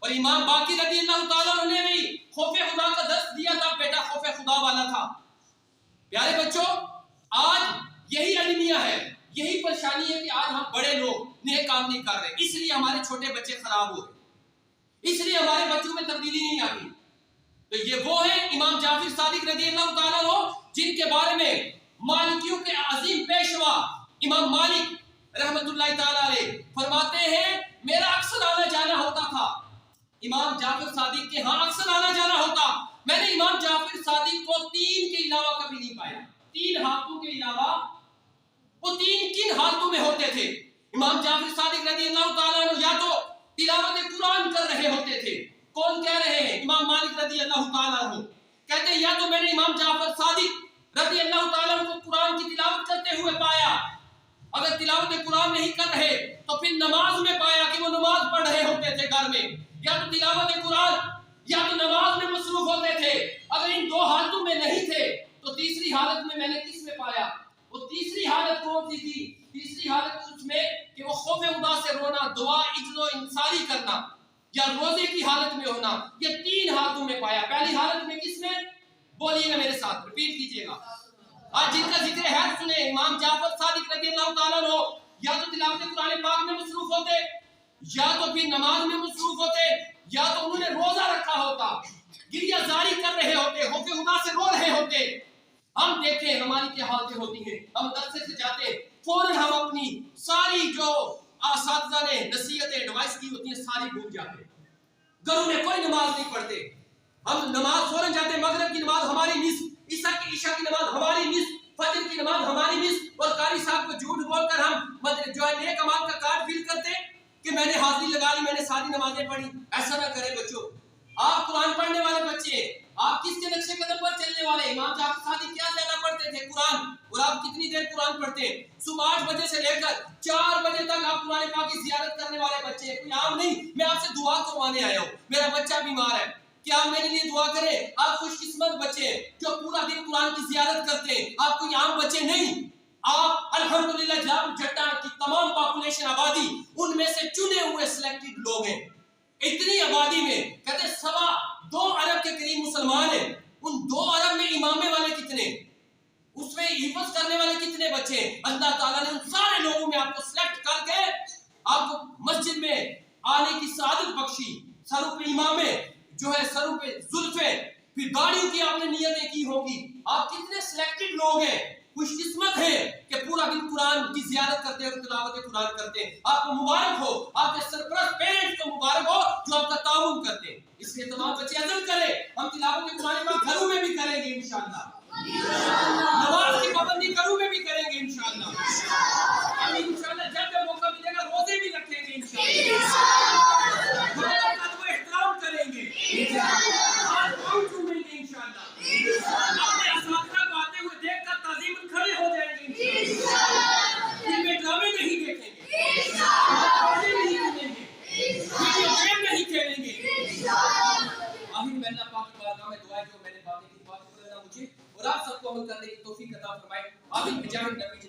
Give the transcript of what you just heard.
اور امام باقر رضی اللہ تعالیٰ عنہ نے بھی خوف خدا کا درس دیا تھا، بیٹا خوف خدا والا تھا۔ پیارے بچوں، آج یہی المیہ ہے، یہی پریشانی ہے کہ آج ہم بڑے لوگ نیک کام نہیں کر رہے، اس لیے ہمارے چھوٹے بچے خراب ہو رہے، اس لیے ہمارے بچوں میں تبدیلی نہیں آتی۔ تو یہ وہ ہے امام جعفر صادق رضی اللہ تعالیٰ عنہ جن کے بارے میں مالکیوں کے عظیم پیشوا امام مالک رحمت اللہ تعالیٰ علیہ فرماتے ہیں میرا اکثر آنا جانا ہوتا تھا، امام جعفر صادق کے ہاں اکثر آنا جانا ہوتا، میں نے امام جعفر صادق کو 3 کے علاوہ کبھی نہیں پایا، 3 حالتوں کے علاوہ۔ وہ 3 کن حالتوں میں ہوتے تھے؟ امام جعفر صادق رضی اللہ تعالیٰ عنہ یا تو تلاوت قرآن کر رہے ہوتے تھے، کون کہہ رہے ہیں؟ امام مالک رضی اللہ تعالیٰ عنہ کہتے ہیں یا تو میں نے امام جعفر صادق رضی اللہ تعالیٰ عنہ کو قرآن کی تلاوت کرتے ہوئے پایا، اگر تلاوت قرآن نہیں کر رہے تو پھر نماز میں پایا کہ وہ نماز پڑھ رہے ہوتے تھے گھر میں، یا تو تلاوت قرآن یا تو نماز میں مصروف ہوتے تھے۔ اگر ان 2 حالتوں میں نہیں تھے تو تیسری حالت میں نے کس میں پایا؟ وہ تیسری حالت کون سی تھی؟ تیسری حالت اس میں کہ وہ خوف خدا سے رونا، دعا عجز و انصاری کرنا یا روزے کی حالت میں ہونا، یہ 3 حالتوں میں پایا۔ پہلی حالت میں کس میں؟ بولیے گا میرے ساتھ، ریپیٹ کیجئے گا۔ آج جن کا ذکر ہے سنیں، امام جعفر صادق رضی اللہ تعالیٰ عنہ یا تو تلاوت قرآن پاک میں مصروف ہوتے، یا تو پھر نماز میں مصروف ہوتے، یا تو انہوں نے روزہ رکھا ہوتا، گریہ زاری کر رہے ہوتے، خوف خدا سے رو رہے ہوتے۔ ہم دیکھیں ہماری کیا حالتیں ہوتی ہیں، ہم مدرسے سے جاتے فوراً ہم اپنی ساری جو اساتذہ نے نصیحتیں ایڈوائس کی ہوتی ہیں ساری بھول جاتے، گھروں میں کوئی نماز نہیں پڑھتے، ہم نماز فوراً جاتے، مغرب کی نماز ہماری مس، عشاء کی نماز ہماری مس، فجر کی نماز ہماری مس، اور قاری صاحب کو جھوٹ بول کر ہم جو ہے نیک اعمال کا کارڈ فل کرتے کہ میں نے حاضری لگا لی، میں نے ساری نمازیں پڑھی۔ ایسا نہ کریں بچوں، آپ قرآن پڑھنے والے بچے، آپ کس کے نقشے قدم پر چلنے والے؟ امام جعفر صادق کیا زیادہ پڑھتے تھے؟ قرآن۔ اور آپ کتنی دیر قرآن پڑھتے ہیں؟ صبح 8 بجے سے لے کر 4 بجے تک آپ قرآن پاک کی زیارت کرنے والے بچے ہیں، کوئی عام نہیں۔ میں آپ سے دعا کروانے آیا ہوں، میرا بچہ بیمار ہے، کیا آپ میرے لیے دعا کریں؟ آپ خوش قسمت بچے ہیں جو پورا دن قرآن کی زیارت کرتے ہیں، آپ کوئی عام بچے نہیں۔ آپ الحمدللہ جٹا کی تمام پاپولیشن آبادی ان میں سے چنے ہوئے سلیکٹڈ لوگ ہیں۔ اتنی آبادی میں کہتے 2.25 ارب کے قریب مسلمان ہیں، ان 2 ارب میں امامے والے کتنے، اس میں حفظ کرنے والے کتنے بچے ہیں؟ اللہ تعالیٰ نے ان سارے لوگوں میں آپ کو سلیکٹ کر کے آپ کو مسجد میں آنے کی سعادت بخشی۔ سروں پہ امامے جو ہے، سروں پہ زلفے، پھر داڑھیوں کی آپ نے نیتیں کی ہوگی۔ آپ کتنے سلیکٹڈ لوگ ہیں، خوش قسمت ہیں کہ پورا دن قرآن کی زیارت کرتے ہیں، تلاوت قرآن کرتے ہیں۔ آپ کو مبارک ہو، آپ کے سرپرست پیرنٹس کو مبارک ہو جو آپ کا تعاون کرتے ہیں۔ اس لیے تمام بچے عزم کریں، ہم تلاوت قرآن پاک گھروں میں بھی کریں گے انشاءاللہ، نماز کی پابندی گھروں میں بھی کریں گے انشاءاللہ، ہم انشاءاللہ جب جب موقع ملے گا روزے بھی رکھیں گے انشاءاللہ، بڑوں کا تو احترام کریں گے، آج پاؤں چومیں گے انشاءاللہ، اپنے اساتذہ کو آتے ہوئے دیکھ کر تعظیماً کھڑے ہو جائیں گے انشاءاللہ، فلمیں ڈرامے نہیں دیکھیں گے، باتیں نہیں سنیں گے، ویڈیو گیم نہیں کھیلیں گے۔ آخر میں اللہ پاک کی بارگاہ میں دعا ہے جو میں نے باتیں کی، بات کو اللہ مجھے اور آپ سب کو عمل کرنے کی توفیق عطا فرمائے، آمین بجاہ نبی